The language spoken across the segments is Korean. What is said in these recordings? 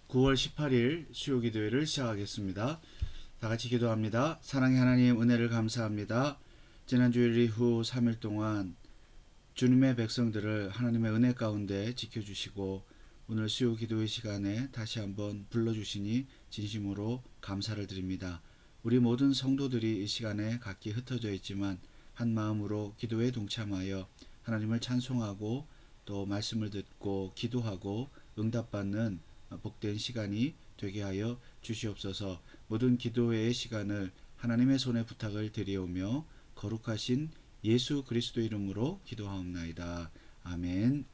9월 18일 수요기도회를 시작하겠습니다. 다같이 기도합니다. 사랑의 하나님, 은혜를 감사합니다. 지난 주일 이후 3일 동안 주님의 백성들을 하나님의 은혜 가운데 지켜주시고 오늘 수요기도회 시간에 다시 한번 불러주시니 진심으로 감사를 드립니다. 우리 모든 성도들이 이 시간에 각기 흩어져 있지만 한 마음으로 기도에 동참하여 하나님을 찬송하고 또 말씀을 듣고 기도하고 응답받는 복된 시간이 되게 하여 주시옵소서. 모든 기도회의 시간을 하나님의 손에 부탁을 드리오며 거룩하신 예수 그리스도 이름으로 기도하옵나이다. 아멘.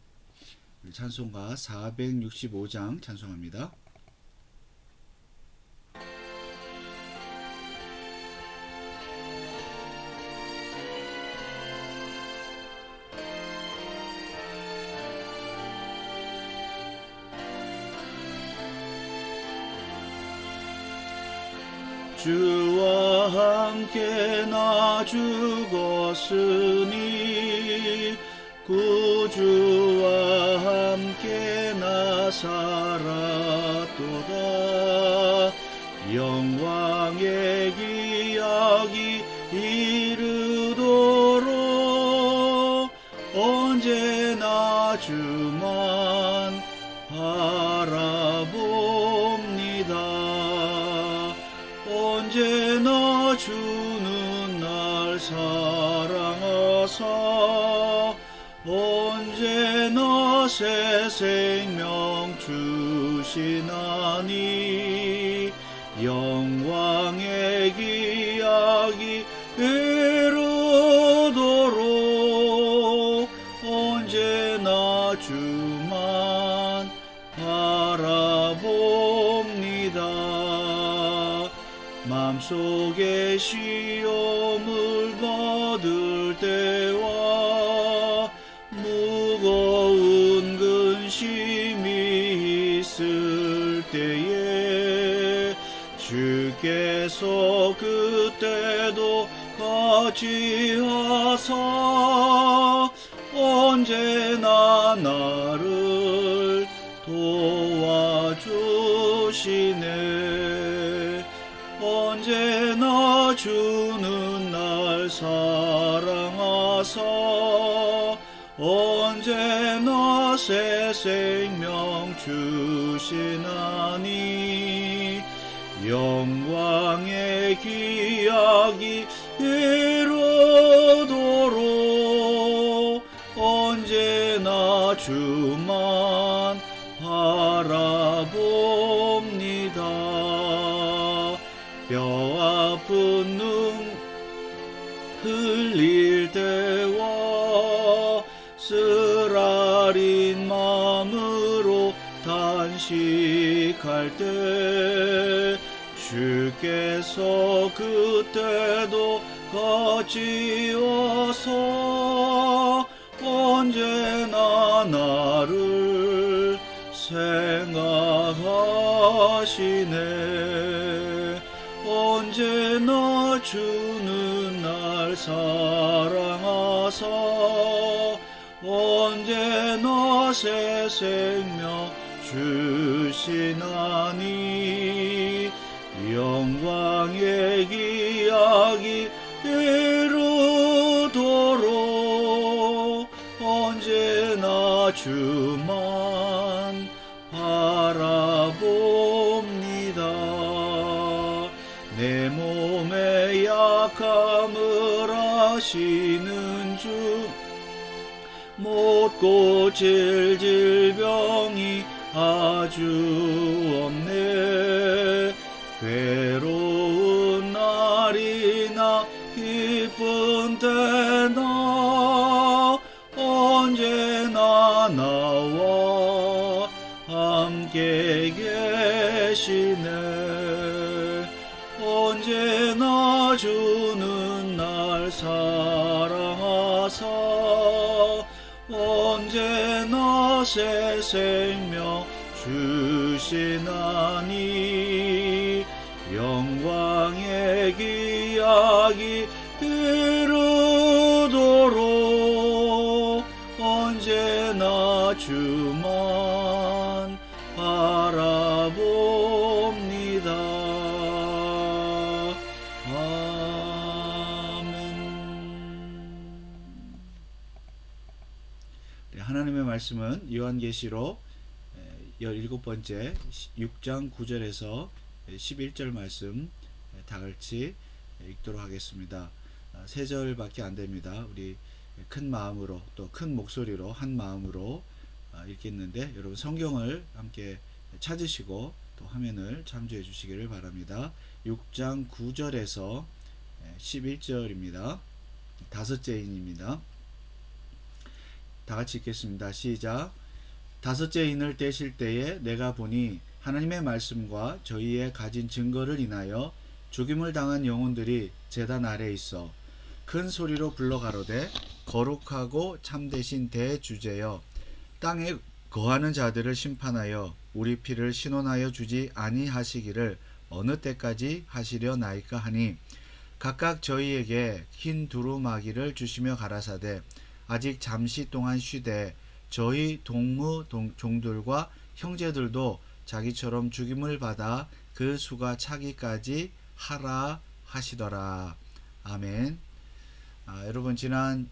찬송가 465장 찬송합니다. 주와 함께 나 죽었으니 구주와 함께 나 살았도다. 영광의 기약이 이르도록 언제나 주만 바라봅니다. 언제나 주는 날 사랑하사 언제나 새 생명 주시나니 영광의 기약이 이르도록 언제나 주만 바라봅니다. 마음속에 시험을 받을 때와 무거운 근심이 있을 때에 주께서 그때도 같이 하사 언제나 나를 도와주시네. 언제나 주는 날 사랑하사 언제나 새 생명 주시나니 영광의 기약이 이루도록 언제나 주만 바라봅니다. 뼈 아픈 눈 흘릴 때와 쓰라린 마음으로 단식할 때 주께서 그때도 같이 와서 언제나 나를 생각하시네. 언제나 주는 날 사랑하사 언제나 새 생명 주시나니 영광의 기약이 이루도록 언제나 주만 바라봅니다. 내 몸의 약함을 아시는 주 못 고칠 질병이 아주 없네. 괴로운 날이나 기쁜 때나 언제나 나와 함께 계시네. 언제나 주는 날 사랑하사 언제나 새 생명 주시나니 영광의 기약이 이루도록 언제나 주만 바라보 말씀은 요한계시록 17번째 6장 9절에서 11절 말씀 다 같이 읽도록 하겠습니다. 3절밖에 안 됩니다. 우리 큰 마음으로 또 큰 목소리로 한 마음으로 읽겠는데, 여러분 성경을 함께 찾으시고 또 화면을 참조해 주시기를 바랍니다. 6장 9절에서 11절입니다. 다섯째 인입니다. 다 같이 읽겠습니다. 시작. 다섯째 인을 떼실 때에 내가 보니 하나님의 말씀과 저희의 가진 증거를 인하여 죽임을 당한 영혼들이 제단 아래 있어 큰 소리로 불러 가로되 거룩하고 참되신 대주제여, 땅에 거하는 자들을 심판하여 우리 피를 신원하여 주지 아니하시기를 어느 때까지 하시려나이까 하니, 각각 저희에게 흰 두루마기를 주시며 가라사대 아직 잠시 동안 쉬되 저희 동무 종들과 형제들도 자기처럼 죽임을 받아 그 수가 차기까지 하라 하시더라. 아멘. 여러분 지난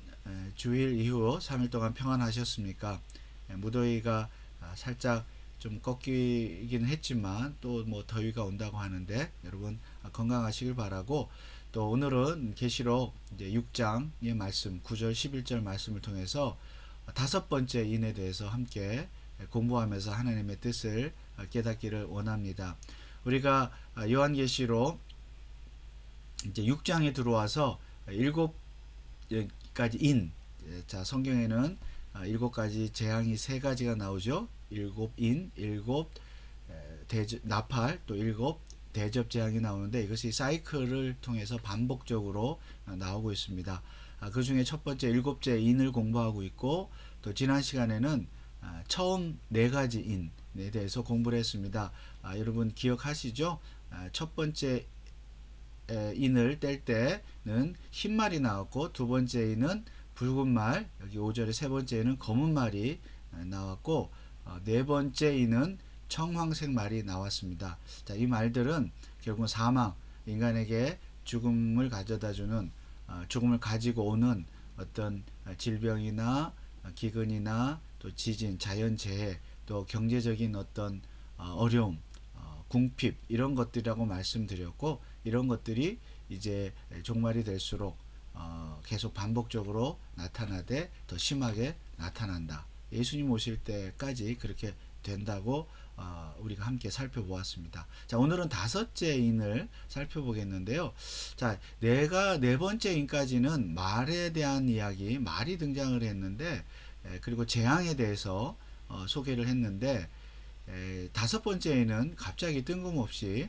주일 이후 3일 동안 평안하셨습니까? 무더위가 살짝 좀 꺾이긴 했지만 또 뭐 더위가 온다고 하는데 여러분 건강하시길 바라고, 또 오늘은 계시록 이제 6장의 말씀 9절 11절 말씀을 통해서 다섯 번째 인에 대해서 함께 공부하면서 하나님의 뜻을 깨닫기를 원합니다. 우리가 요한계시록 이제 6장에 들어와서 7가지 인, 자 성경에는 7가지 재앙이 3가지가 나오죠. 7인, 7 나팔, 또 7 대접 재앙이 나오는데 이것이 사이클을 통해서 반복적으로 나오고 있습니다. 그 중에 첫 번째 7째 인을 공부하고 있고, 또 지난 시간에는 처음 4가지 인에 대해서 공부를 했습니다. 여러분 기억하시죠? 첫 번째 인을 뗄 때는 흰 말이 나왔고, 두 번째 인은 붉은 말, 여기 5절에 세 번째 인은 검은 말이 나왔고, 네 번째 인은 청황색 말이 나왔습니다. 자, 이 말들은 결국 사망, 인간에게 죽음을 가져다주는, 죽음을 가지고 오는 어떤 질병이나 기근이나 또 지진, 자연재해, 또 경제적인 어떤 어려움, 궁핍, 이런 것들이라고 말씀드렸고, 이런 것들이 이제 종말이 될수록 계속 반복적으로 나타나되 더 심하게 나타난다. 예수님 오실 때까지 그렇게 된다고 우리가 함께 살펴보았습니다. 자, 오늘은 다섯째 인을 살펴보겠는데요. 자, 네 번째 인까지는 말에 대한 이야기, 말이 등장을 했는데, 그리고 재앙에 대해서 소개를 했는데, 다섯 번째 인은 갑자기 뜬금없이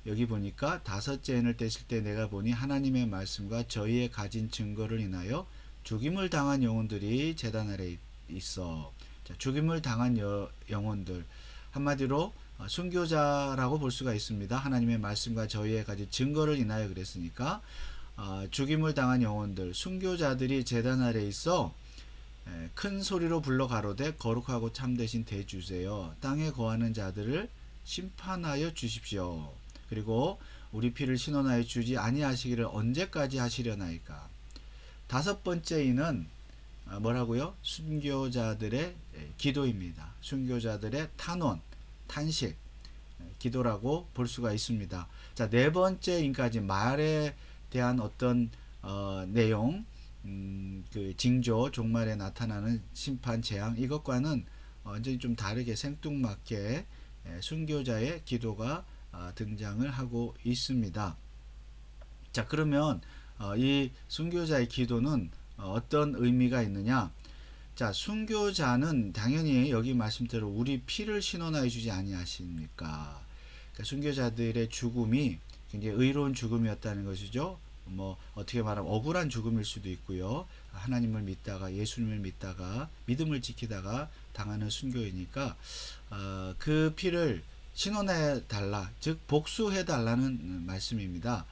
여기 보니까 다섯째 인을 떼실 때 내가 보니 하나님의 말씀과 저희의 가진 증거를 인하여 죽임을 당한 영혼들이 제단 아래 있어. 자, 죽임을 당한 영혼들, 한마디로 순교자라고 볼 수가 있습니다. 하나님의 말씀과 저희의 가진 증거를 인하여 그랬으니까 죽임을 당한 영혼들, 순교자들이 제단 아래 있어 큰 소리로 불러 가로되 거룩하고 참되신 대주제여, 땅에 거하는 자들을 심판하여 주십시오. 그리고 우리 피를 신원하여 주지 아니하시기를 언제까지 하시려나이까. 다섯 번째 인은 뭐라고요? 순교자들의 기도입니다. 순교자들의 탄원, 탄식, 기도라고 볼 수가 있습니다. 자, 네 번째 인까지 말에 대한 어떤 내용, 그 징조, 종말에 나타나는 심판, 재앙, 이것과는 완전히 좀 다르게 생뚱맞게 순교자의 기도가 등장을 하고 있습니다. 자, 그러면 이 순교자의 기도는 어떤 의미가 있느냐? 자, 순교자는 당연히 여기 말씀대로 우리 피를 신원하여 주지 아니하십니까? 그러니까 순교자들의 죽음이 굉장히 의로운 죽음이었다는 것이죠. 뭐 어떻게 말하면 억울한 죽음일 수도 있고요. 하나님을 믿다가, 예수님을 믿다가, 믿음을 지키다가 당하는 순교이니까 그 피를 신원해 달라, 즉 복수해 달라는 말씀입니다.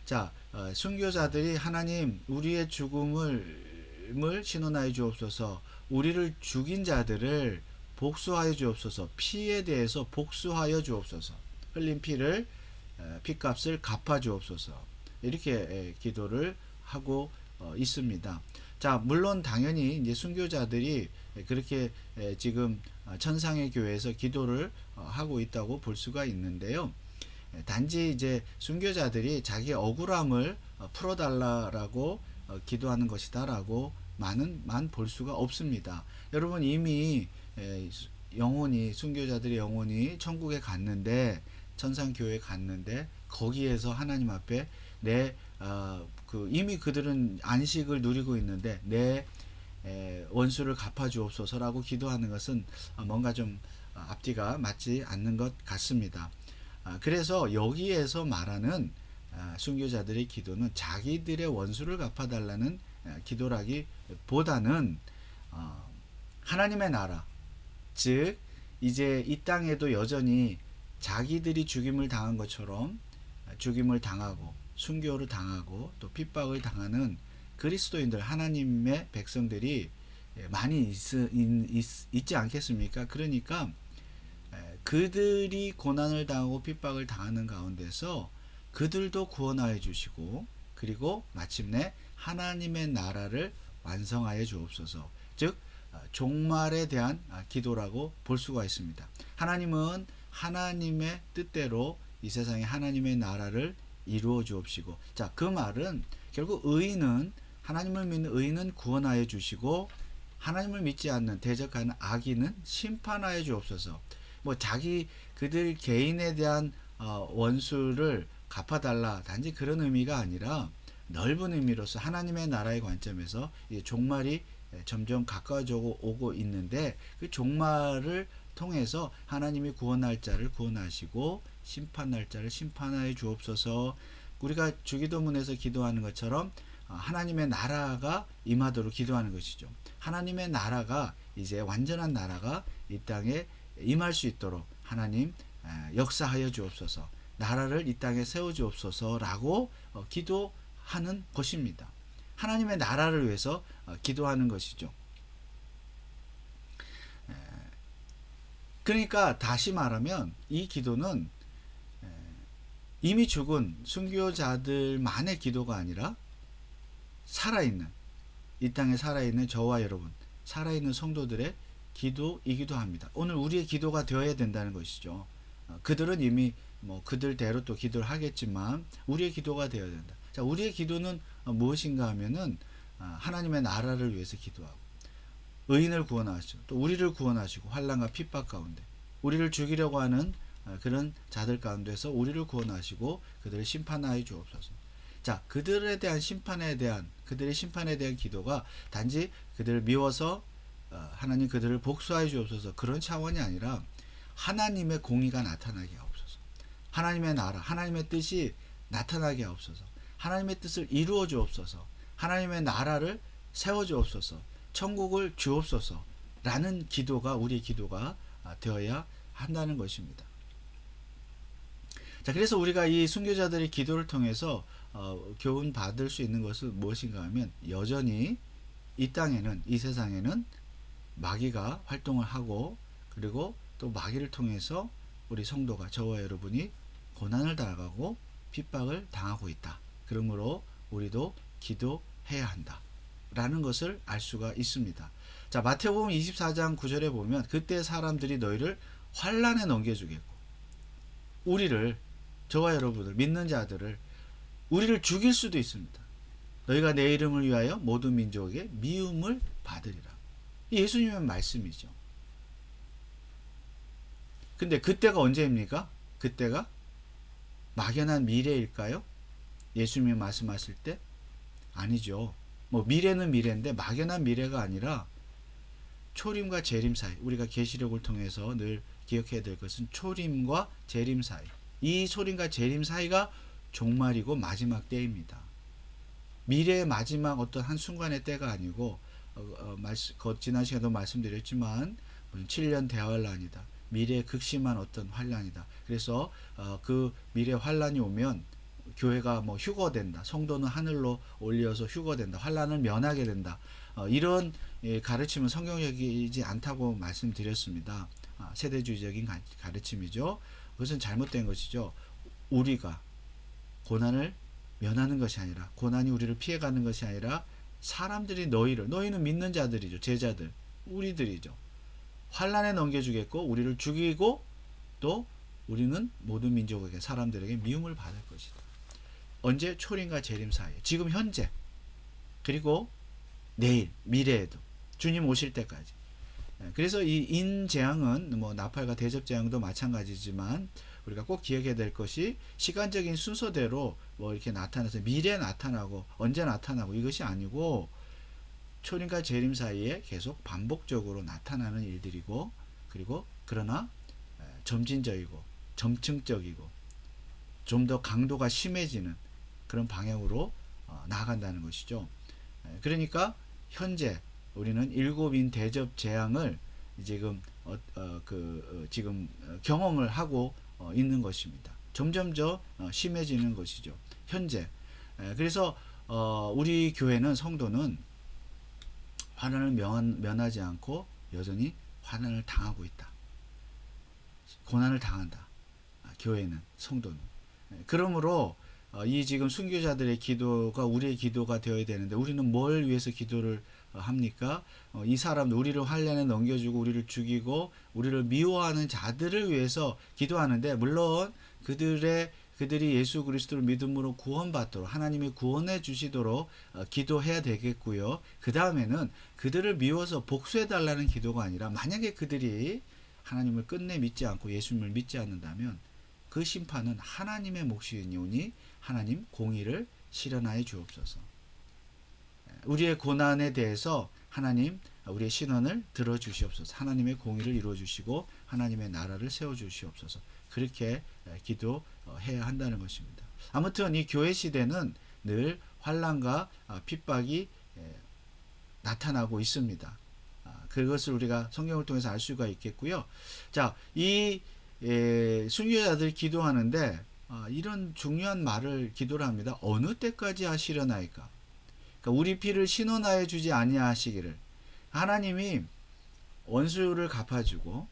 자, 순교자들이 하나님 우리의 죽음을 신원하여 주옵소서, 우리를 죽인 자들을 복수하여 주옵소서, 피에 대해서 복수하여 주옵소서, 흘린 피를 피값을 갚아 주옵소서, 이렇게 기도를 하고 있습니다. 자, 물론 당연히 이제 순교자들이 그렇게 지금 천상의 교회에서 기도를 하고 있다고 볼 수가 있는데요. 단지 이제 순교자들이 자기 억울함을 풀어달라라고 기도하는 것이다라고만은 볼 수가 없습니다. 여러분 이미 영혼이 순교자들의 영혼이 천국에 갔는데 천상교회에 갔는데 거기에서 하나님 앞에 이미 그들은 안식을 누리고 있는데 내 원수를 갚아주옵소서라고 기도하는 것은 뭔가 좀 앞뒤가 맞지 않는 것 같습니다. 그래서 여기에서 말하는 순교자들의 기도는 자기들의 원수를 갚아달라는 기도라기보다는 하나님의 나라, 즉 이제 이 땅에도 여전히 자기들이 죽임을 당한 것처럼 죽임을 당하고 순교를 당하고 또 핍박을 당하는 그리스도인들, 하나님의 백성들이 많이 있지 않겠습니까? 그러니까 그들이 고난을 당하고 핍박을 당하는 가운데서 그들도 구원하여 주시고 그리고 마침내 하나님의 나라를 완성하여 주옵소서. 즉 종말에 대한 기도라고 볼 수가 있습니다. 하나님은 하나님의 뜻대로 이 세상에 하나님의 나라를 이루어 주옵시고, 자, 그 말은 결국 하나님을 믿는 의인은 구원하여 주시고 하나님을 믿지 않는 대적하는 악인은 심판하여 주옵소서. 뭐 그들 개인에 대한 원수를 갚아달라, 단지 그런 의미가 아니라 넓은 의미로서 하나님의 나라의 관점에서 종말이 점점 가까워져 오고 있는데 그 종말을 통해서 하나님이 구원할 자를 구원하시고 심판할 자를 심판하여 주옵소서. 우리가 주기도문에서 기도하는 것처럼 하나님의 나라가 임하도록 기도하는 것이죠. 하나님의 나라가 이제 완전한 나라가 이 땅에 임할 수 있도록 하나님 역사하여 주옵소서. 나라를 이 땅에 세워 주옵소서라고 기도하는 것입니다. 하나님의 나라를 위해서 기도하는 것이죠. 그러니까 다시 말하면 이 기도는 이미 죽은 순교자들만의 기도가 아니라 살아있는, 이 땅에 살아있는 저와 여러분, 살아있는 성도들의 기도이기도 합니다. 오늘 우리의 기도가 되어야 된다는 것이죠. 그들은 이미 그들대로 또 기도를 하겠지만 우리의 기도가 되어야 된다. 자, 우리의 기도는 무엇인가 하면은 하나님의 나라를 위해서 기도하고 의인을 구원하시고 또 우리를 구원하시고 환난과 핍박 가운데 우리를 죽이려고 하는 그런 자들 가운데서 우리를 구원하시고 그들을 심판하여 주옵소서. 자, 그들의 심판에 대한 기도가 단지 그들을 미워서 하나님 그들을 복수하여 주옵소서 그런 차원이 아니라 하나님의 공의가 나타나게 하옵소서. 하나님의 나라, 하나님의 뜻이 나타나게 하옵소서. 하나님의 뜻을 이루어 주옵소서. 하나님의 나라를 세워 주옵소서. 천국을 주옵소서. 라는 기도가 우리의 기도가 되어야 한다는 것입니다. 자, 그래서 우리가 이 순교자들의 기도를 통해서 교훈 받을 수 있는 것은 무엇인가 하면 여전히 이 땅에는, 이 세상에는 마귀가 활동을 하고 그리고 또 마귀를 통해서 우리 성도가, 저와 여러분이 고난을 당하고 핍박을 당하고 있다. 그러므로 우리도 기도해야 한다. 라는 것을 알 수가 있습니다. 자, 마태복음 24장 9절에 보면 그때 사람들이 너희를 환난에 넘겨주겠고 우리를, 저와 여러분을, 믿는 자들을 우리를 죽일 수도 있습니다. 너희가 내 이름을 위하여 모든 민족에게 미움을 받으리라. 예수님의 말씀이죠. 근데 그때가 언제입니까? 그때가 막연한 미래일까요? 예수님이 말씀하실 때? 아니죠. 미래는 미래인데 막연한 미래가 아니라 초림과 재림 사이, 우리가 계시록을 통해서 늘 기억해야 될 것은 초림과 재림 사이, 이 초림과 재림 사이가 종말이고 마지막 때입니다. 미래의 마지막 어떤 한순간의 때가 아니고 지난 시간에도 말씀드렸지만 7년 대환란이다. 미래의 극심한 어떤 환란이다. 그래서 그 미래 환란이 오면 교회가 휴거된다. 성도는 하늘로 올려서 휴거된다. 환란을 면하게 된다. 이런 가르침은 성경적이지 않다고 말씀드렸습니다. 세대주의적인 가르침이죠. 그것은 잘못된 것이죠. 우리가 고난을 면하는 것이 아니라, 고난이 우리를 피해가는 것이 아니라 사람들이 너희는 믿는 자들이죠. 제자들, 우리들이죠. 환난에 넘겨주겠고 우리를 죽이고 또 우리는 모든 민족에게 사람들에게 미움을 받을 것이다. 언제? 초림과 재림 사이에. 지금 현재 그리고 내일 미래에도 주님 오실 때까지. 그래서 이 인재앙은 뭐 나팔과 대접재앙도 마찬가지지만 우리가 꼭 기억해야 될 것이 시간적인 순서대로 뭐 이렇게 나타나서 미래에 나타나고 언제 나타나고 이것이 아니고 초림과 재림 사이에 계속 반복적으로 나타나는 일들이고 그리고 그러나 점진적이고 점층적이고 좀 더 강도가 심해지는 그런 방향으로 나아간다는 것이죠. 그러니까 현재 우리는 일곱인 대접 재앙을 지금 지금 경험을 하고 있는 것입니다. 점점 더 심해지는 것이죠. 현재. 그래서 우리 교회는 성도는 환난을 면하지 않고 여전히 환난을 당하고 있다. 고난을 당한다. 교회는 성도는. 그러므로 이 지금 순교자들의 기도가 우리의 기도가 되어야 되는데 우리는 뭘 위해서 기도를 합니까? 이 사람들 우리를 환난에 넘겨주고 우리를 죽이고 우리를 미워하는 자들을 위해서 기도하는데 물론 그들이 예수 그리스도를 믿음으로 구원받도록 하나님이 구원해 주시도록 기도해야 되겠고요. 그 다음에는 그들을 미워서 복수해 달라는 기도가 아니라 만약에 그들이 하나님을 끝내 믿지 않고 예수님을 믿지 않는다면 그 심판은 하나님의 몫이오니 하나님 공의를 실현하여 주옵소서. 우리의 고난에 대해서 하나님 우리의 신원을 들어주시옵소서. 하나님의 공의를 이루어주시고 하나님의 나라를 세워주시옵소서. 그렇게 기도해야 한다는 것입니다. 아무튼 이 교회 시대는 늘 환난과 핍박이 나타나고 있습니다. 그것을 우리가 성경을 통해서 알 수가 있겠고요. 자, 이 순교자들 기도하는데 이런 중요한 말을 기도를 합니다. 어느 때까지 하시려나이까? 그러니까 우리 피를 신원하여 주지 아니하시기를. 하나님이 원수를 갚아주고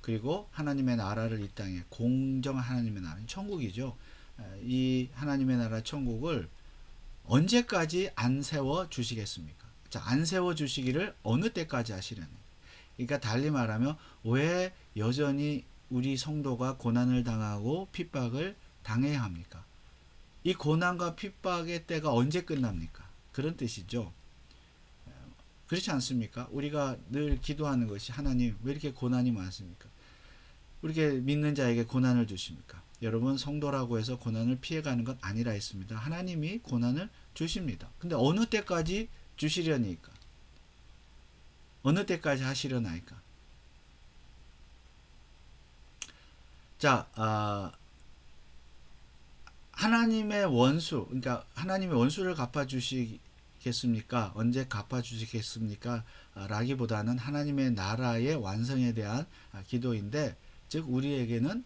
그리고 하나님의 나라를 이 땅에 공정한 하나님의 나라 천국이죠. 이 하나님의 나라 천국을 언제까지 안 세워 주시겠습니까? 자, 안 세워 주시기를 어느 때까지 하시려니? 그러니까 달리 말하면 왜 여전히 우리 성도가 고난을 당하고 핍박을 당해야 합니까? 이 고난과 핍박의 때가 언제 끝납니까? 그런 뜻이죠. 그렇지 않습니까? 우리가 늘 기도하는 것이 하나님 왜 이렇게 고난이 많습니까? 우리에게 믿는 자에게 고난을 주십니까? 여러분 성도라고 해서 고난을 피해가는 것 아니라 했습니다. 하나님이 고난을 주십니다. 근데 어느 때까지 주시려니까? 어느 때까지 하시려나이까? 자, 하나님의 원수, 그러니까 하나님의 원수를 갚아주시겠습니까? 언제 갚아주시겠습니까? 라기보다는 하나님의 나라의 완성에 대한 기도인데, 즉 우리는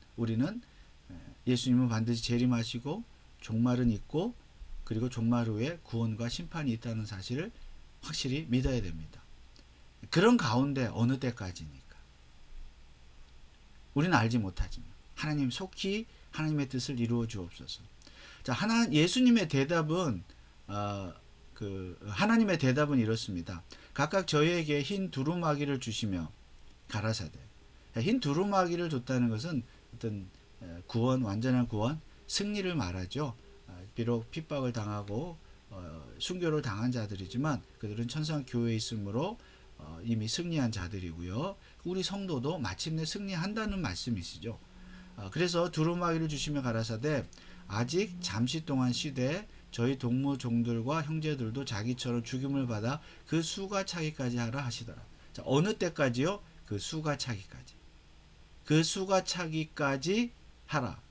예수님은 반드시 재림하시고 종말은 있고 그리고 종말 후에 구원과 심판이 있다는 사실을 확실히 믿어야 됩니다. 그런 가운데 어느 때까지니까? 우리는 알지 못하지만 하나님 속히 하나님의 뜻을 이루어 주옵소서. 자, 예수님의 대답은 하나님의 대답은 이렇습니다. 각각 저희에게 흰 두루마기를 주시며 가라사대. 흰 두루마기를 줬다는 것은 어떤 구원, 완전한 구원, 승리를 말하죠. 비록 핍박을 당하고 순교를 당한 자들이지만 그들은 천상 교회에 있으므로 이미 승리한 자들이고요. 우리 성도도 마침내 승리한다는 말씀이시죠. 그래서 두루마기를 주시며 가라사대 아직 잠시 동안 시대에 저희 동무 종들과 형제들도 자기처럼 죽임을 받아 그 수가 차기까지 하라 하시더라. 자, 어느 때까지요? 그 수가 차기까지. 그 수가 차기까지 하라.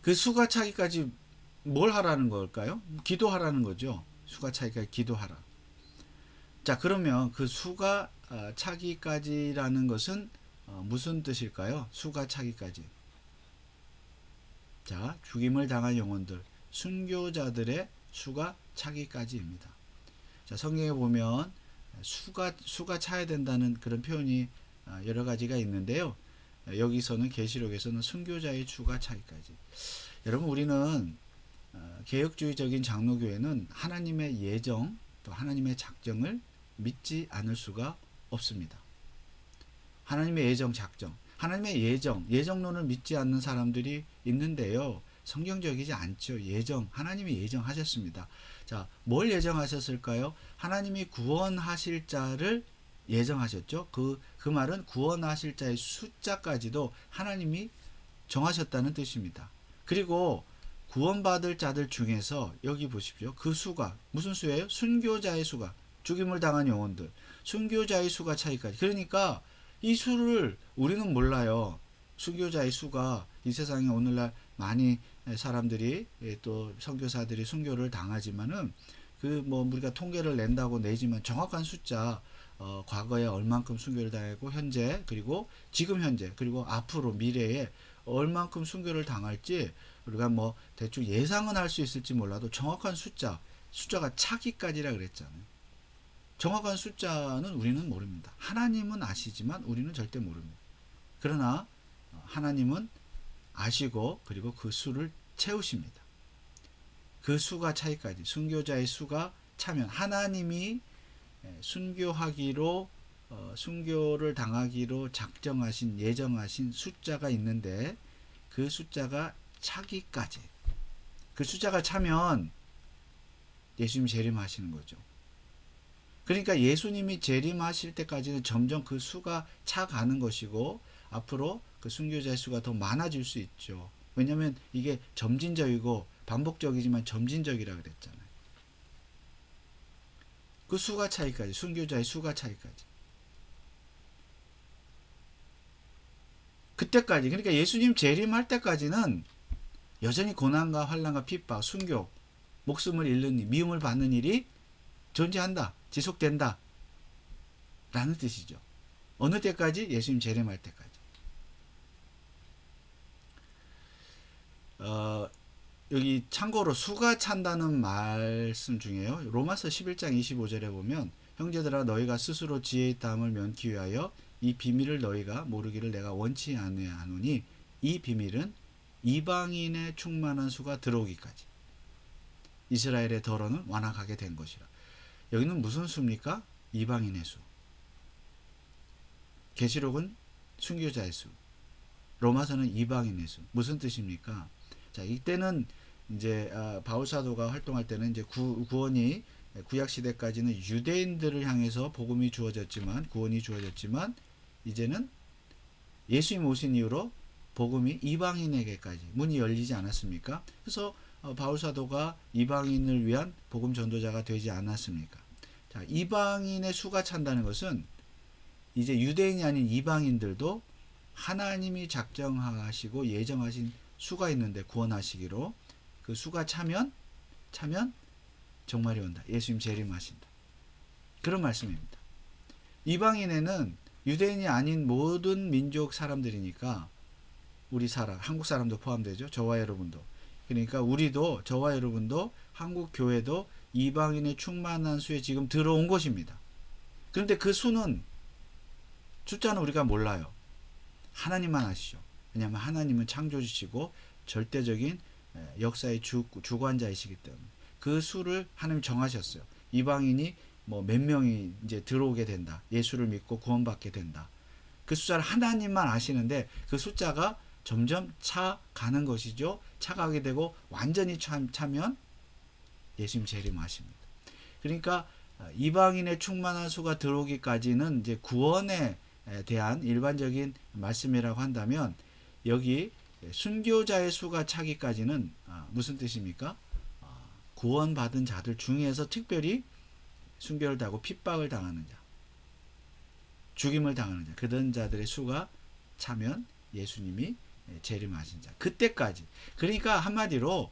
그 수가 차기까지 뭘 하라는 걸까요? 기도하라는 거죠. 수가 차기까지 기도하라. 자, 그러면 그 수가 차기까지라는 것은 무슨 뜻일까요? 수가 차기까지. 자, 죽임을 당한 영혼들, 순교자들의 수가 차기까지입니다. 자, 성경에 보면 수가 차야 된다는 그런 표현이 여러 가지가 있는데요. 여기서는 계시록에서는 순교자의 수가 차기까지. 여러분 우리는 개혁주의적인 장로교회는 하나님의 예정 또 하나님의 작정을 믿지 않을 수가 없습니다. 하나님의 예정, 작정, 하나님의 예정론을 믿지 않는 사람들이 있는데요. 성경적이지 않죠. 하나님이 예정하셨습니다. 자, 뭘 예정하셨을까요? 하나님이 구원하실 자를 예정하셨죠. 그 말은 구원하실 자의 숫자까지도 하나님이 정하셨다는 뜻입니다. 그리고 구원받을 자들 중에서 여기 보십시오. 그 수가 무슨 수예요? 순교자의 수가, 죽임을 당한 영혼들, 순교자의 수가 차이까지. 그러니까 이 수를 우리는 몰라요. 순교자의 수가 이 세상에 오늘날 많이 사람들이 또 선교사들이 순교를 당하지만은 그 뭐 우리가 통계를 낸다고 내지만 정확한 숫자 과거에 얼만큼 순교를 당하고 현재 그리고 지금 현재 그리고 앞으로 미래에 얼만큼 순교를 당할지 우리가 뭐 대충 예상은 할 수 있을지 몰라도 정확한 숫자가 차기까지라 그랬잖아요. 정확한 숫자는 우리는 모릅니다. 하나님은 아시지만 우리는 절대 모릅니다. 그러나 하나님은 아시고 그리고 그 수를 채우십니다. 그 수가 차이까지 순교자의 수가 차면 하나님이 순교하기로 순교를 당하기로 작정하신 예정하신 숫자가 있는데 그 숫자가 차기까지 그 숫자가 차면 예수님 재림하시는 거죠. 그러니까 예수님이 재림하실 때까지는 점점 그 수가 차가는 것이고 앞으로 그 순교자의 수가 더 많아질 수 있죠. 왜냐하면 이게 점진적이고 반복적이지만 점진적이라 그랬잖아요. 그 수가 차이까지 순교자의 수가 차이까지 그때까지 그러니까 예수님 재림할 때까지는 여전히 고난과 환난과 핍박, 순교, 목숨을 잃는 일, 미움을 받는 일이 존재한다. 지속된다. 라는 뜻이죠. 어느 때까지? 예수님 재림할 때까지. 여기 참고로 수가 찬다는 말씀 중에요. 로마서 11장 25절에 보면 형제들아 너희가 스스로 지혜의 땀을 면기 위하여 이 비밀을 너희가 모르기를 내가 원치 아니하노니 이 비밀은 이방인의 충만한 수가 들어오기까지 이스라엘의 덜어는 완악하게 된 것이라. 여기는 무슨 수입니까? 이방인의 수. 계시록은 순교자의 수. 로마서는 이방인의 수. 무슨 뜻입니까? 자, 이때는 이제 바울 사도가 활동할 때는 이제 구원이 구약 시대까지는 유대인들을 향해서 복음이 주어졌지만 구원이 주어졌지만 이제는 예수님 오신 이후로 복음이 이방인에게까지 문이 열리지 않았습니까? 그래서 바울 사도가 이방인을 위한 복음 전도자가 되지 않았습니까? 자, 이방인의 수가 찬다는 것은 이제 유대인이 아닌 이방인들도 하나님이 작정하시고 예정하신 수가 있는데 구원하시기로 그 수가 차면 종말이 온다. 예수님 재림하신다. 그런 말씀입니다. 이방인에는 유대인이 아닌 모든 민족 사람들이니까 우리 한국 사람도 포함되죠. 저와 여러분도. 그러니까 우리도 저와 여러분도 한국 교회도 이방인의 충만한 수에 지금 들어온 것입니다. 그런데 그 수는 숫자는 우리가 몰라요. 하나님만 아시죠. 왜냐하면 하나님은 창조주시고 절대적인 역사의 주관자이시기 때문에 그 수를 하나님 정하셨어요. 이방인이 뭐 몇 명이 이제 들어오게 된다. 예수를 믿고 구원받게 된다. 그 숫자를 하나님만 아시는데 그 숫자가 점점 차가는 것이죠. 차가게 되고 완전히 차면 예수님 재림하십니다. 그러니까 이방인의 충만한 수가 들어오기까지는 이제 구원에 대한 일반적인 말씀이라고 한다면 여기 순교자의 수가 차기까지는 무슨 뜻입니까? 구원받은 자들 중에서 특별히 순교를 당하고 핍박을 당하는 자, 죽임을 당하는 자, 그런 자들의 수가 차면 예수님이 재림하신 자. 그때까지. 그러니까 한마디로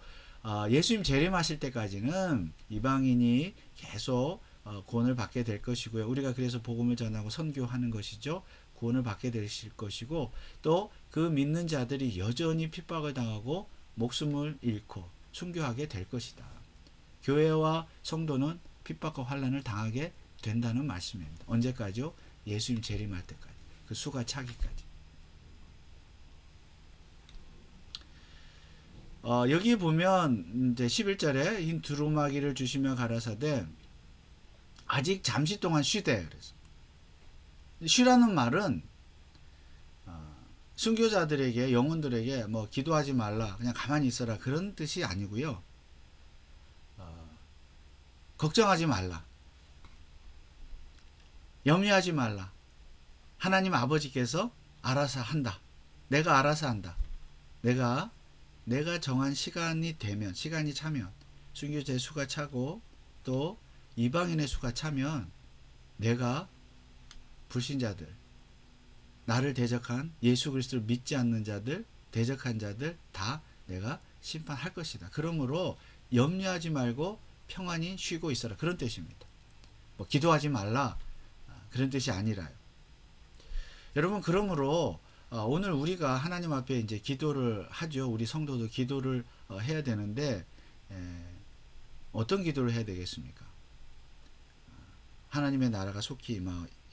예수님 재림하실 때까지는 이방인이 계속 구원을 받게 될 것이고요. 우리가 그래서 복음을 전하고 선교하는 것이죠. 구원을 받게 되실 것이고 또 그 믿는 자들이 여전히 핍박을 당하고 목숨을 잃고 순교하게 될 것이다. 교회와 성도는 핍박과 환난을 당하게 된다는 말씀입니다. 언제까지요? 예수님 재림할 때까지. 그 수가 차기까지. 여기 보면 이제 11절에 흰 두루마기를 주시며 가라사대 아직 잠시 동안 쉬되, 그래서 쉬라는 말은 순교자들에게, 영혼들에게 뭐 기도하지 말라, 그냥 가만히 있어라, 그런 뜻이 아니고요. 걱정하지 말라, 염려하지 말라. 하나님 아버지께서 알아서 한다. 내가 알아서 한다. 내가 정한 시간이 되면, 시간이 차면, 순교자의 수가 차고 또 이방인의 수가 차면 내가 불신자들, 나를 대적한, 예수 그리스도를 믿지 않는 자들, 대적한 자들 다 내가 심판할 것이다. 그러므로 염려하지 말고 평안히 쉬고 있어라, 그런 뜻입니다. 뭐 기도하지 말라, 그런 뜻이 아니라요. 여러분, 그러므로 오늘 우리가 하나님 앞에 이제 기도를 하죠. 우리 성도도 기도를 해야 되는데, 어떤 기도를 해야 되겠습니까? 하나님의 나라가 속히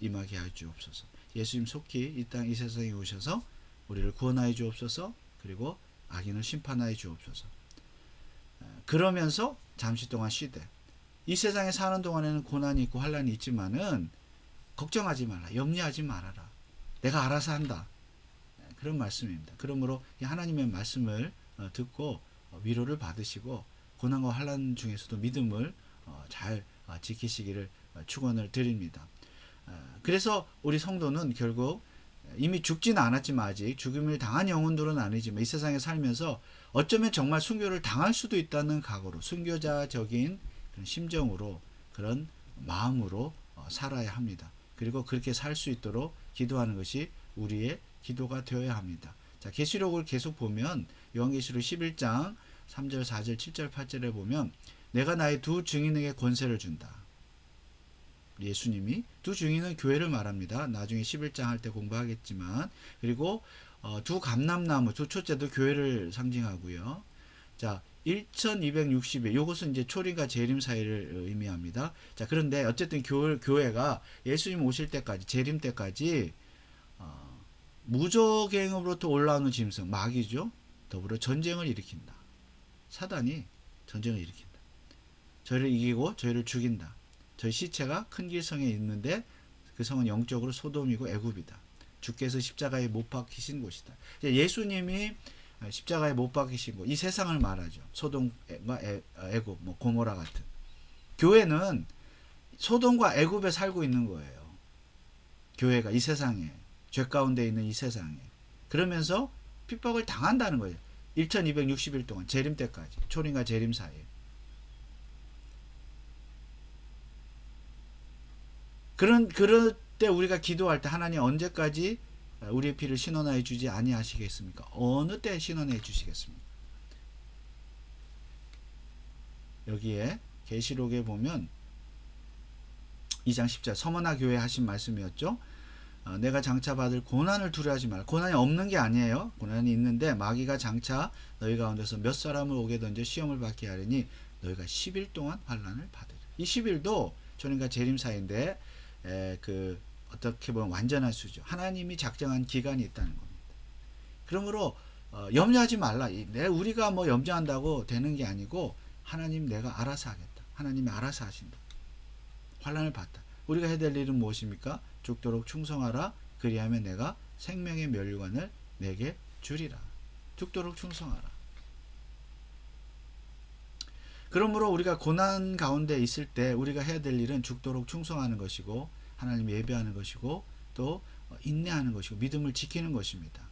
임하게 하여 주옵소서. 예수님 속히 이 땅, 이 세상에 오셔서 우리를 구원하여 주옵소서. 그리고 악인을 심판하여 주옵소서. 그러면서 잠시 동안 쉬되, 이 세상에 사는 동안에는 고난이 있고 환난이 있지만은 걱정하지 말라, 염려하지 말아라, 내가 알아서 한다, 그런 말씀입니다. 그러므로 이 하나님의 말씀을 듣고 위로를 받으시고 고난과 환난 중에서도 믿음을 잘 지키시기를 축원을 드립니다. 그래서 우리 성도는 결국 이미 죽지는 않았지만, 아직 죽음을 당한 영혼들은 아니지만 이 세상에 살면서 어쩌면 정말 순교를 당할 수도 있다는 각오로, 순교자적인 그런 심정으로, 그런 마음으로 살아야 합니다. 그리고 그렇게 살 수 있도록 기도하는 것이 우리의 기도가 되어야 합니다. 자, 계시록을 계속 보면 요한계시록 11장 3절, 4절, 7절, 8절에 보면 내가 나의 두 증인에게 권세를 준다. 예수님이 두 증인은 교회를 말합니다. 나중에 11장 할 때 공부하겠지만, 그리고 두 감람나무, 두 촛대도 교회를 상징하고요. 자, 1260일, 요것은 이제 초림과 재림 사이를 의미합니다. 자, 그런데 어쨌든 교회가 예수님 오실 때까지, 재림 때까지 무적행으로부터 올라오는 짐승, 마귀죠. 더불어 전쟁을 일으킨다. 사단이 전쟁을 일으킨다. 저희를 이기고 저희를 죽인다. 저희 시체가 큰 길성에 있는데 그 성은 영적으로 소돔이고 애굽이다. 주께서 십자가에 못 박히신 곳이다. 예수님이 십자가에 못 박히신 곳, 이 세상을 말하죠. 소돔과 애굽, 뭐 고모라 같은. 교회는 소돔과 애굽에 살고 있는 거예요. 교회가 이 세상에, 죄 가운데 있는 이 세상에. 그러면서 핍박을 당한다는 거예요. 1260일 동안, 재림 때까지, 초림과 재림 사이에. 그럴 때 우리가 기도할 때 하나님 언제까지 우리의 피를 신원하여 주지 아니하시겠습니까? 어느 때 신원해 주시겠습니까? 여기에 계시록에 보면 2장 10절 서머나 교회 하신 말씀이었죠. 내가 장차 받을 고난을 두려워하지 말라. 고난이 없는 게 아니에요. 고난이 있는데 마귀가 장차 너희 가운데서 몇 사람을 오게 던져 시험을 받게 하려니 너희가 10일 동안 환난을 받으리라. 이 10일도 초림과 재림 사이인데 어떻게 보면 완전한 수죠. 하나님이 작정한 기간이 있다는 겁니다. 그러므로 염려하지 말라. 우리가 뭐 염려한다고 되는 게 아니고, 하나님 내가 알아서 하겠다. 하나님이 알아서 하신다. 환난을 받다. 우리가 해야 될 일은 무엇입니까? 죽도록 충성하라. 그리하면 내가 생명의 면류관을 내게 주리라. 죽도록 충성하라. 그러므로 우리가 고난 가운데 있을 때 우리가 해야 될 일은 죽도록 충성하는 것이고, 하나님 예배하는 것이고, 또 인내하는 것이고, 믿음을 지키는 것입니다.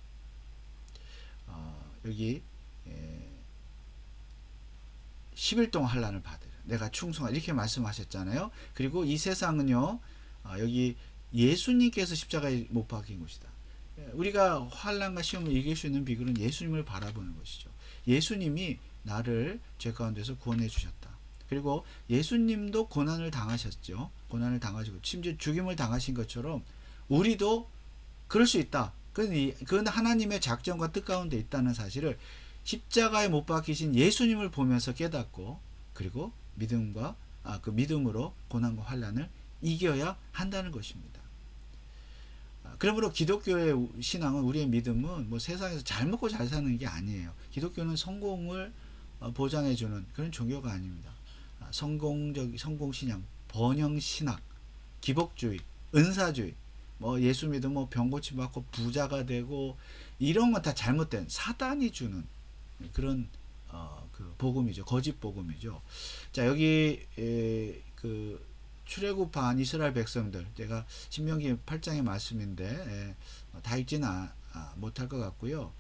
여기 10일 동안 환난을 받으라. 내가 충성하라. 이렇게 말씀하셨잖아요. 그리고 이 세상은요, 여기 예수님께서 십자가에 못 박힌 곳이다. 우리가 환난과 시험을 이길 수 있는 비결은 예수님을 바라보는 것이죠. 예수님이 나를 죄 가운데서 구원해 주셨다. 그리고 예수님도 고난을 당하셨죠. 고난을 당하시고 심지어 죽임을 당하신 것처럼 우리도 그럴 수 있다. 그건 하나님의 작정과 뜻 가운데 있다는 사실을 십자가에 못 박히신 예수님을 보면서 깨닫고, 그리고 믿음으로 고난과 환난을 이겨야 한다는 것입니다. 그러므로 기독교의 신앙은, 우리의 믿음은 뭐 세상에서 잘 먹고 잘 사는 게 아니에요. 기독교는 성공을 보장해주는 그런 종교가 아닙니다. 성공신앙, 번영신학, 기복주의, 은사주의, 뭐 예수 믿으면 뭐 병 고침받고 부자가 되고 이런 건 다 잘못된 사단이 주는 그런 그 복음이죠. 거짓 복음이죠. 자, 여기 그 출애굽 반 이스라엘 백성들, 제가 신명기 8장의 말씀인데 다 읽지는 못할 것 같고요.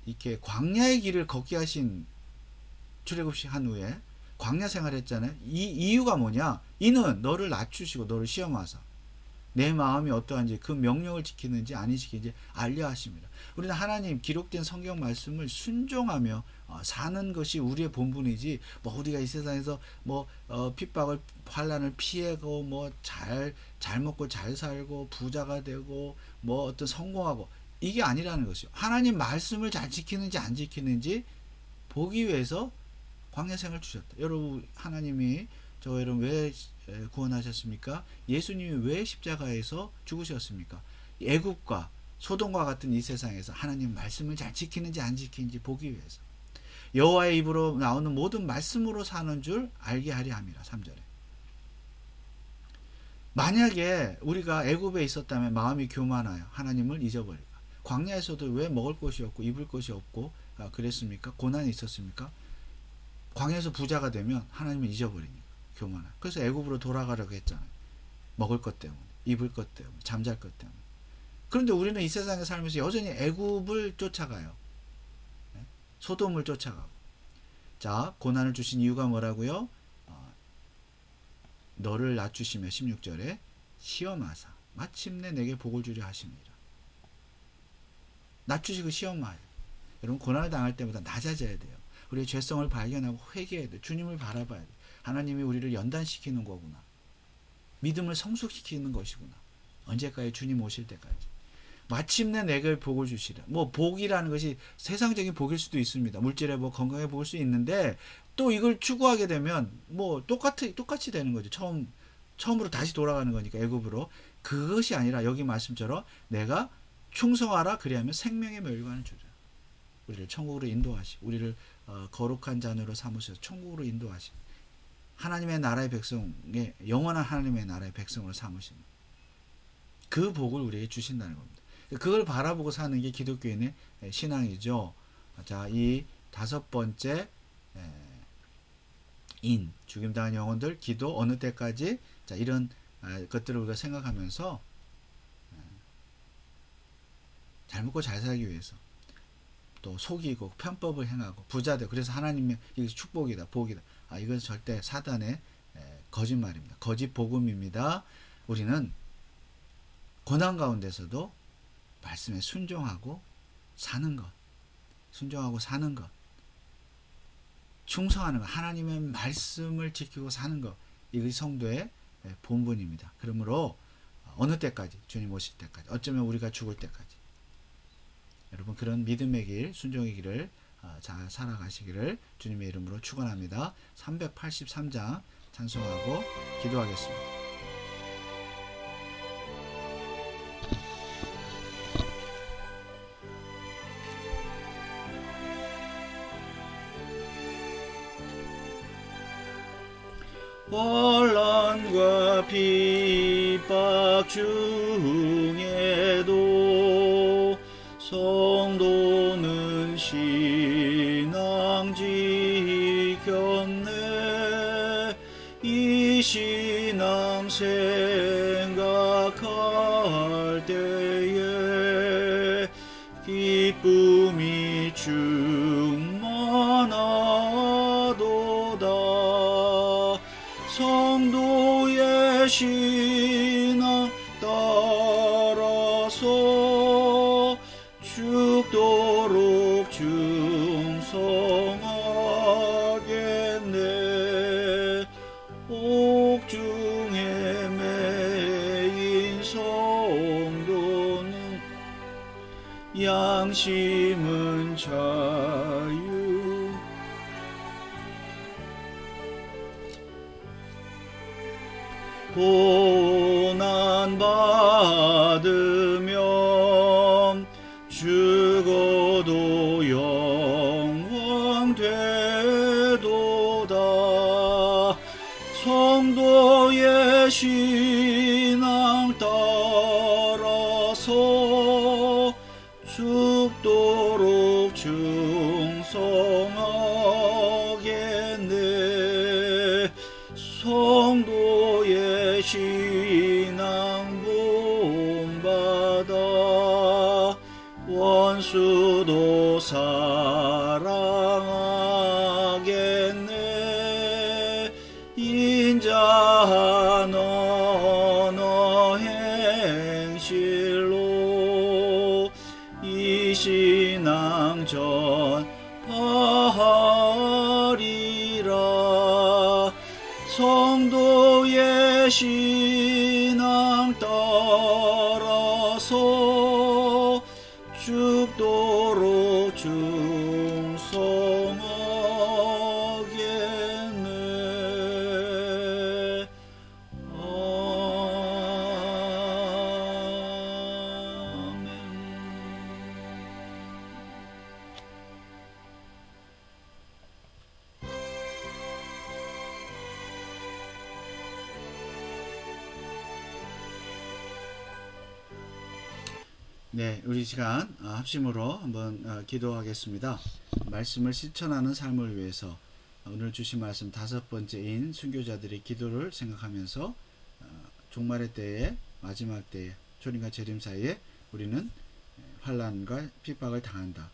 이렇게 광야의 길을 걷게 하신, 출애굽한 후에 광야 생활했잖아요. 이 이유가 뭐냐? 이는 너를 낮추시고 너를 시험하사 내 마음이 어떠한지 그 명령을 지키는지 아니 지키는지 알려 하십니다. 우리는 하나님 기록된 성경 말씀을 순종하며 사는 것이 우리의 본분이지, 뭐 우리가 이 세상에서 뭐 핍박을, 환난을 피하고 뭐 잘 먹고 잘 살고 부자가 되고 뭐 어떤 성공하고, 이게 아니라는 것이요. 하나님 말씀을 잘 지키는지 안 지키는지 보기 위해서 광야 생을 주셨다. 여러분, 하나님이 저 여러분 왜 구원하셨습니까? 예수님이 왜 십자가에서 죽으셨습니까? 애굽과 소돔과 같은 이 세상에서 하나님 말씀을 잘 지키는지 안 지키는지 보기 위해서, 여호와의 입으로 나오는 모든 말씀으로 사는 줄 알게 하려 함이라. 3절에 만약에 우리가 애굽에 있었다면 마음이 교만하여 하나님을 잊어버릴까? 광야에서도 왜 먹을 것이 없고 입을 것이 없고 그랬습니까? 고난이 있었습니까? 광야에서 부자가 되면 하나님을 잊어버리니까 교만하. 그래서 애굽으로 돌아가려고 했잖아요. 먹을 것 때문에, 입을 것 때문에, 잠잘 것 때문에. 그런데 우리는 이 세상에 살면서 여전히 애굽을 쫓아가요. 소돔을 쫓아가고. 자, 고난을 주신 이유가 뭐라고요? 너를 낮추시며 16절에 시험하사 마침내 내게 복을 주려 하십니다. 낮추시고 시험하여. 여러분, 고난을 당할 때보다 낮아져야 돼요. 우리의 죄성을 발견하고 회개해야 돼. 주님을 바라봐야 돼. 하나님이 우리를 연단시키는 거구나. 믿음을 성숙시키는 것이구나. 언제까지? 주님 오실 때까지. 마침내 내게 복을 주시라. 뭐 복이라는 것이 세상적인 복일 수도 있습니다. 물질의 복, 건강의 복일 수 있는데, 또 이걸 추구하게 되면 뭐 똑같이 되는 거죠. 처음으로 다시 돌아가는 거니까, 애굽으로. 그것이 아니라 여기 말씀처럼 내가 충성하라 그리하면 생명의 멸관을 주라. 우리를 천국으로 인도하시, 우리를 거룩한 자녀로 삼으셔서 천국으로 인도하시, 하나님의 나라의 백성의, 영원한 하나님의 나라의 백성으로 삼으시는 그 복을 우리에게 주신다는 겁니다. 그걸 바라보고 사는 게 기독교인의 신앙이죠. 자, 이 5번째 죽임당한 영혼들, 기도 어느 때까지, 자, 이런 것들을 우리가 생각하면서 잘 먹고 잘 살기 위해서, 또 속이고 편법을 행하고 부자 되고, 그래서 하나님의 이것이 축복이다, 복이다. 이건 절대 사단의 거짓말입니다. 거짓 복음입니다. 우리는 고난 가운데서도 말씀에 순종하고 사는 것, 순종하고 사는 것, 충성하는 것, 하나님의 말씀을 지키고 사는 것, 이것이 성도의 본분입니다. 그러므로 어느 때까지? 주님 오실 때까지, 어쩌면 우리가 죽을 때까지, 여러분 그런 믿음의 길, 순종의 길을 잘 살아가시기를 주님의 이름으로 축원합니다. 383장 찬송하고 기도하겠습니다. 혼란과 핍박 중에도 성도는 신앙 지켰네. 이 신앙 생각할 때에 기쁨이 충만하도다. 성도의 신앙 따라서 죽도록 충성하겠네. 옥중에 매인 성도는 양심은 자유. 고난 받으며 따라서 죽도록 충성하겠네. 성도의 신앙 본받아 원수도 사랑하겠네. 인자한 언어 행실로 이 신앙 전파하리라. 성도의 신앙 따라서 죽도록 충성하겠네. 아멘. 네, 우리 시간 합심으로 한번 기도하겠습니다. 말씀을 실천하는 삶을 위해서 오늘 주신 말씀 5번째인 순교자들의 기도를 생각하면서 종말의 때에, 마지막 때에, 초림과 재림 사이에 우리는 환난과 핍박을 당한다.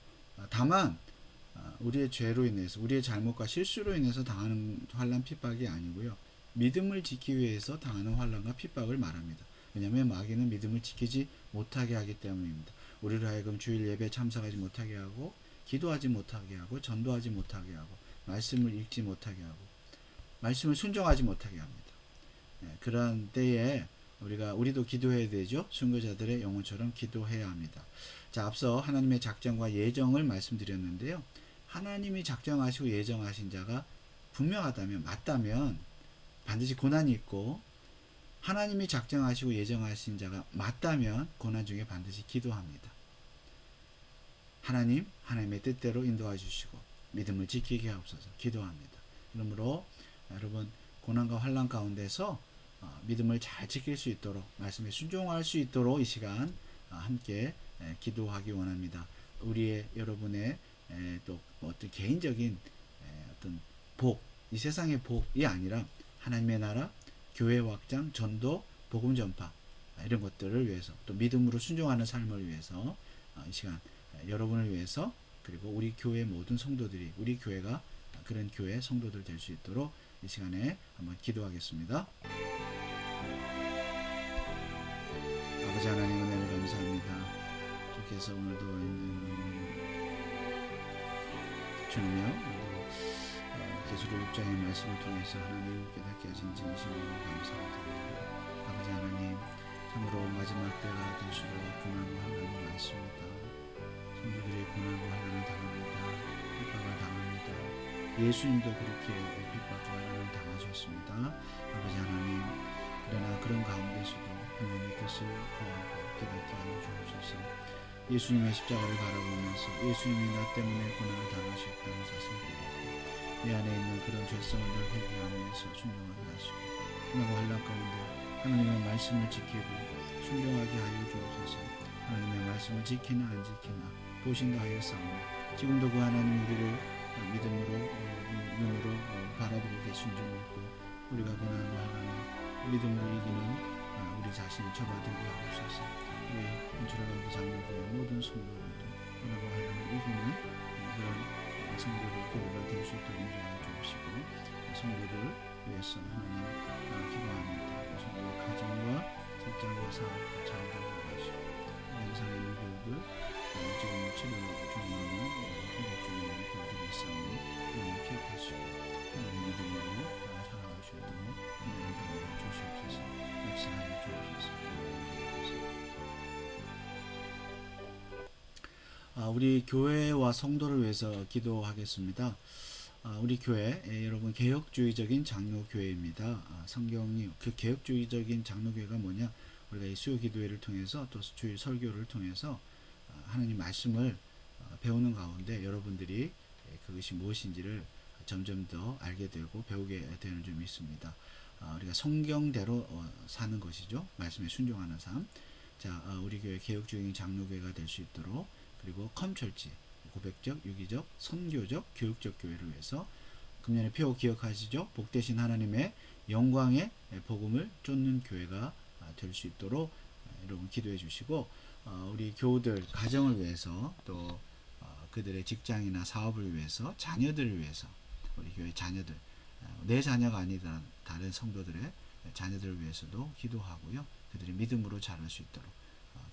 다만 우리의 죄로 인해서, 우리의 잘못과 실수로 인해서 당하는 환난 핍박이 아니고요, 믿음을 지키기 위해서 당하는 환난과 핍박을 말합니다. 왜냐하면 마귀는 믿음을 지키지 못하게 하기 때문입니다. 우리로 하여금 주일 예배 참석하지 못하게 하고, 기도하지 못하게 하고, 전도하지 못하게 하고, 말씀을 읽지 못하게 하고, 말씀을 순종하지 못하게 합니다. 그런 때에 우리도 기도해야 되죠. 순교자들의 영혼처럼 기도해야 합니다. 자, 앞서 하나님의 작정과 예정을 말씀드렸는데요. 하나님이 작정하시고 예정하신 자가 분명하다면, 맞다면 반드시 고난이 있고, 하나님이 작정하시고 예정하신 자가 맞다면 고난 중에 반드시 기도합니다. 하나님의 뜻대로 인도해 주시고 믿음을 지키게 하옵소서. 기도합니다. 그러므로 여러분, 고난과 환난 가운데서 믿음을 잘 지킬 수 있도록, 말씀에 순종할 수 있도록 이 시간 함께 기도하기 원합니다. 여러분의 또 어떤 개인적인 어떤 복, 이 세상의 복이 아니라 하나님의 나라, 교회 확장, 전도, 복음 전파, 이런 것들을 위해서, 또 믿음으로 순종하는 삶을 위해서 이 시간 여러분을 위해서, 그리고 우리 교회 모든 성도들이, 우리 교회가 그런 교회 성도들 될 수 있도록 이 시간에 한번 기도하겠습니다. 아버지 하나님, 은혜를 감사합니다. 주께서 오늘도 주님이여, 계시록 6장의 말씀을 통해서 하나님 깨닫게 하신 진심으로 감사드립니다. 아버지 하나님, 참으로 마지막 때가 될수록 고난과 환난이 많습니다. 성도들이 고난과 환난을 당합니다. 핍박을 당합니다. 예수님도 그렇게 핍박과 환난을 당하셨습니다. 아버지 하나님, 그러나 그런 가운데서도 하나님의 뜻을 구하고 깨닫게 하여 주옵소서. 예수님의 십자가를 바라보면서 예수님이 나 때문에 고난을 당하셨다는 사실을 내 안에 있는 그런 죄성을 늘 회개하면서 순종하게 하시고, 고난과 환난 가운데 하나님의 말씀을 지키고 순종하게 하여 주옵소서. 하나님의 말씀을 지키나 안 지키나 보신다 하여 싸우니 지금도 그 하나님 우리를 믿음으로 눈으로 바라보고 계신 줄 믿고, 우리가 고난과 환난을 믿음으로 이기는 우리 자신을 접어들게 하옵소서. 우리 인출하가운데 장로교회 모든 성도들도 고난과 환난을 이기는 그런 성도들 교회가 될 수 있도록 인도하여 주시고, 성도들을 위해서 하나님 기도합니다. 성도의 가정과 직장과 사업과 잘 되게 하시고, 영상에 있는 교우들, 지금 치료 중에 있는 회복 중에 있는 교우들이 있사오니 하나님 기억하시고 하나님 믿음으로 살아갈 수 있도록 인도하여 주시옵소서. 역사하여 주옵소서. 우리 교회와 성도를 위해서 기도하겠습니다. 우리 교회, 여러분, 개혁주의적인 장로교회입니다. 성경이 그 개혁주의적인 장로교회가 뭐냐? 우리가 이 수요 기도회를 통해서, 또 주일 설교를 통해서 하나님 말씀을 배우는 가운데 여러분들이 그것이 무엇인지를 점점 더 알게 되고 배우게 되는 점이 있습니다. 우리가 성경대로 사는 것이죠. 말씀에 순종하는 삶. 자, 우리 교회 개혁주의 장로교회가 될 수 있도록, 그리고 컴철치, 고백적, 유기적, 선교적, 교육적 교회를 위해서 금년의 표 기억하시죠? 복되신 하나님의 영광의 복음을 쫓는 교회가 될 수 있도록 여러분 기도해 주시고, 우리 교우들 가정을 위해서, 또 그들의 직장이나 사업을 위해서, 자녀들을 위해서, 우리 교회 자녀들, 내 자녀가 아니라 다른 성도들의 자녀들을 위해서도 기도하고요. 그들이 믿음으로 자랄 수 있도록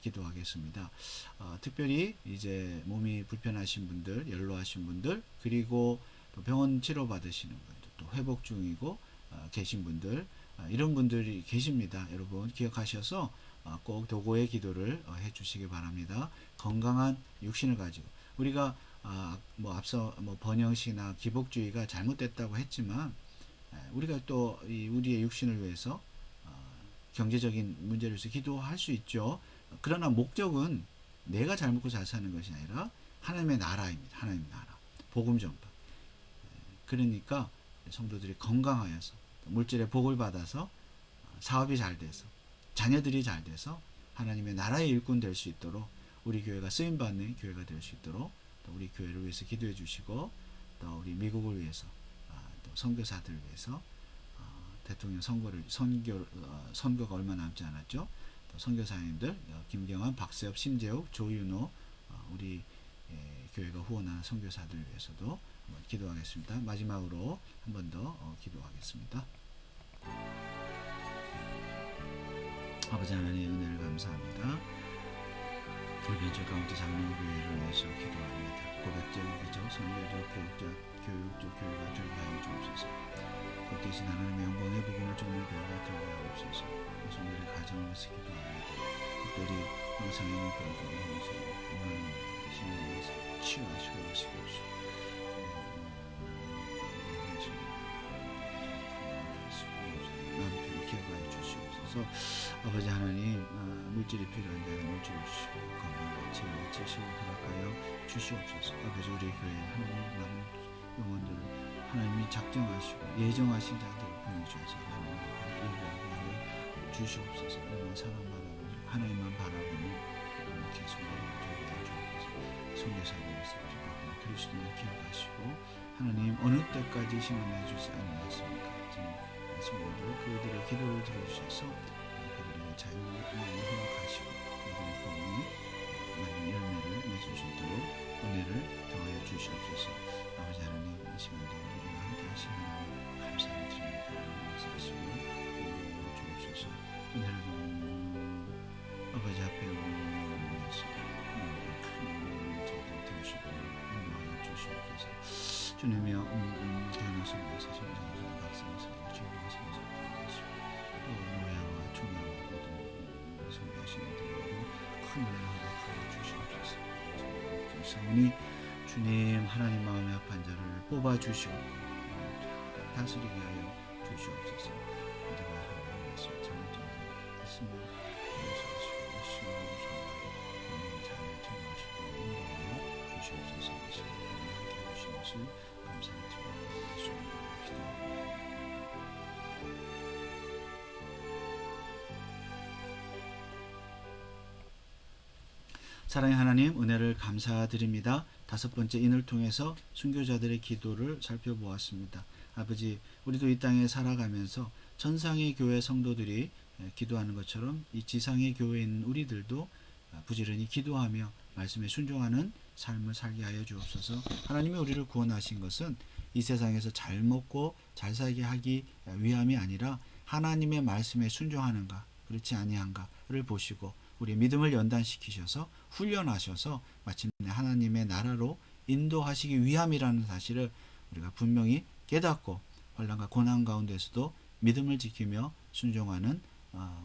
기도하겠습니다. 특별히 이제 몸이 불편하신 분들, 연로하신 분들, 그리고 또 병원 치료 받으시는 분들, 또 회복 중이고 계신 분들, 이런 분들이 계십니다. 여러분 기억하셔서 꼭 도고의 기도를 해 주시기 바랍니다. 건강한 육신을 가지고, 우리가 뭐 앞서 뭐 번영식이나 기복주의가 잘못됐다고 했지만, 우리가 또 우리의 육신을 위해서 경제적인 문제를 위해서 기도할 수 있죠. 그러나 목적은 내가 잘 먹고 잘 사는 것이 아니라 하나님의 나라입니다. 하나님의 나라, 복음 전파. 그러니까 성도들이 건강하여서, 물질의 복을 받아서, 사업이 잘 돼서, 자녀들이 잘 돼서 하나님의 나라의 일꾼 될 수 있도록, 우리 교회가 쓰임받는 교회가 될 수 있도록 또 우리 교회를 위해서 기도해 주시고, 또 우리 미국을 위해서, 또 선교사들을 위해서, 대통령 선거가 얼마 남지 않았죠. 또 선교사님들, 김경환, 박세엽, 심재욱, 조윤호, 우리 교회가 후원하는 선교사들을 위해서도 한번 기도하겠습니다. 마지막으로 한 번 더 기도하겠습니다. 아버지 하나님의 은혜를 감사합니다. 우리 벤처 카운티 장로교회를 위해서 기도합니다. 고백적, 유기적, 선교적, 교육적 교회가 되게 하여 주옵소서. 복되신 하나님의 영광의 복음을 쫓는 교회가 되게 하옵소서. 성도의 가정을 위해서 기도합니다. 특별히 영상에 있는 교회들을 위해서 오늘 신을 위해서 치유하시고 하시옵소서. 남편을 기억하여 주시옵소서. 아버지 하나님, 물질이 필요한 자는 물질을 주시고, 건강과 지혜와 지식을 허락하여 주시옵소서. 아버지, 우리 교회에 하나님 남은 영혼들을 하나님이 작정하시고 예정하신 자들을 보내주셔서 하나님 앞에 예배하게 하여 주시옵소서. 얼마나 사랑받아보니 하나님만 바라보니 계속 되게 하여 주옵소서. 성교사님께서 그리스도를 기억하시고, 하나님 어느 때까지 신앙해 주지 않으셨습니까? 성도들 그들의 기도를 들어주셔서 그들의 자유를 허락하시고, 그들의 복음이 많은 열매를 맺을 수 있도록 은혜를 더하여 주시옵소서. 아버지 하나님, 이 시간도 우리와 함께 하시는 감사를 드립니다. 역사하시고 주옵소서. 은혜를 아버지 앞에 올려서 큰 저도 되시고 인도하여 주시옵소서. 주님이여, 교회나 성도에서 정상적인 박사에서 노예와 총회와 모든 성교하시는 분들로 큰 은혜를 허락하여 주시옵소서. 사오니 주님, 하나님 마음에 합한 자를 뽑아 주시고 다스리게 하여 주시옵소서. 우리가 하나님 말씀 잘못되어 있으면 용서하시고 심하고 정말 잘 전하시고 인도하여 주시옵소서. 이 시간에 함께 해주신 것을 감사를 드리며 예수님의 기도합니다. 사랑의 하나님, 은혜를 감사드립니다. 다섯 번째 인을 통해서 순교자들의 기도를 살펴보았습니다. 아버지, 우리도 이 땅에 살아가면서 천상의 교회 성도들이 기도하는 것처럼 이 지상의 교회에 있는 우리들도 부지런히 기도하며 말씀에 순종하는 삶을 살게 하여 주옵소서. 하나님이 우리를 구원하신 것은 이 세상에서 잘 먹고 잘 살게 하기 위함이 아니라 하나님의 말씀에 순종하는가 그렇지 아니한가를 보시고 우리의 믿음을 연단시키셔서 훈련하셔서 마침내 하나님의 나라로 인도하시기 위함이라는 사실을 우리가 분명히 깨닫고 환난과 고난 가운데서도 믿음을 지키며 순종하는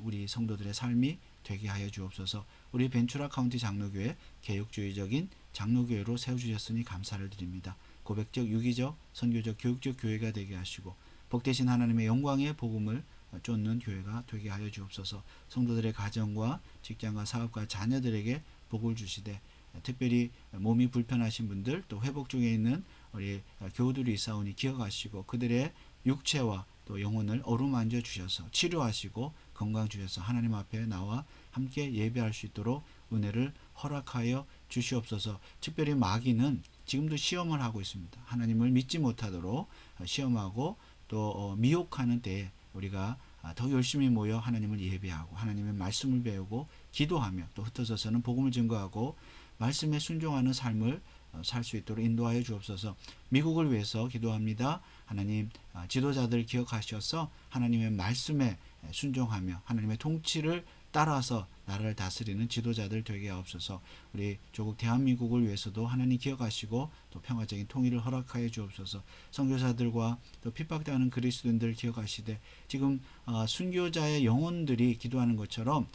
우리 성도들의 삶이 되게 하여 주옵소서. 우리 벤츄라 카운티 장로교회 개혁주의적인 장로교회로 세워주셨으니 감사를 드립니다. 고백적, 유기적, 선교적, 교육적 교회가 되게 하시고 복되신 하나님의 영광의 복음을 쫓는 교회가 되게 하여 주옵소서. 성도들의 가정과 직장과 사업과 자녀들에게 복을 주시되 특별히 몸이 불편하신 분들 또 회복 중에 있는 우리 교우들이 있사오니 기억하시고 그들의 육체와 또 영혼을 어루만져 주셔서 치료하시고 건강 주셔서 하나님 앞에 나와 함께 예배할 수 있도록 은혜를 허락하여 주시옵소서. 특별히 마귀는 지금도 시험을 하고 있습니다. 하나님을 믿지 못하도록 시험하고 또 미혹하는 때에 우리가 더 열심히 모여 하나님을 예배하고 하나님의 말씀을 배우고 기도하며 또 흩어져서는 복음을 증거하고 말씀에 순종하는 삶을 살 수 있도록 인도하여 주옵소서. 미국을 위해서 기도합니다. 하나님 지도자들 기억하셔서 하나님의 말씀에 순종하며 하나님의 통치를 따라서 나라를 다스리는 지도자들 되게 하옵소서. 우리 조국 대한민국을 위해서도 하나님 기억하시고 또 평화적인 통일을 허락하여 주옵소서. 선교사들과 또 핍박당하는 그리스도인들 기억하시되 지금 순교자의 영혼들이 기도하는 것처럼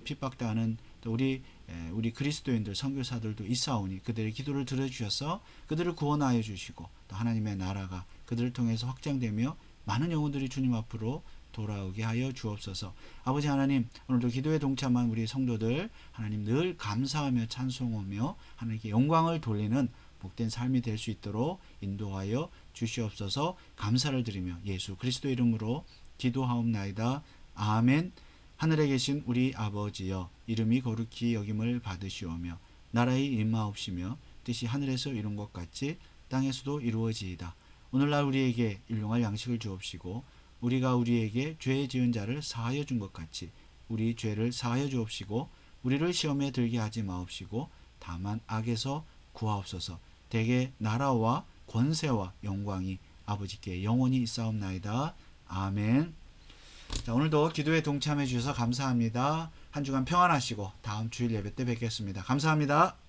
핍박당하는 또 우리 그리스도인들 선교사들도 있사오니 그들의 기도를 들어주셔서 그들을 구원하여 주시고 또 하나님의 나라가 그들을 통해서 확장되며 많은 영혼들이 주님 앞으로 돌아오게 하여 주옵소서. 아버지 하나님, 오늘도 기도에 동참한 우리 성도들 하나님 늘 감사하며 찬송하며 하나님께 영광을 돌리는 복된 삶이 될 수 있도록 인도하여 주시옵소서. 감사를 드리며 예수 그리스도 이름으로 기도하옵나이다. 아멘. 하늘에 계신 우리 아버지여, 이름이 거룩히 여김을 받으시오며 나라의 임하옵시며 뜻이 하늘에서 이룬 것 같이 땅에서도 이루어지이다. 오늘날 우리에게 일용할 양식을 주옵시고 우리가 우리에게 죄 지은 자를 사하여 준 것 같이 우리 죄를 사하여 주옵시고 우리를 시험에 들게 하지 마옵시고 다만 악에서 구하옵소서. 대개 나라와 권세와 영광이 아버지께 영원히 있사옵나이다. 아멘. 자, 오늘도 기도에 동참해 주셔서 감사합니다. 한 주간 평안하시고 다음 주일 예배 때 뵙겠습니다. 감사합니다.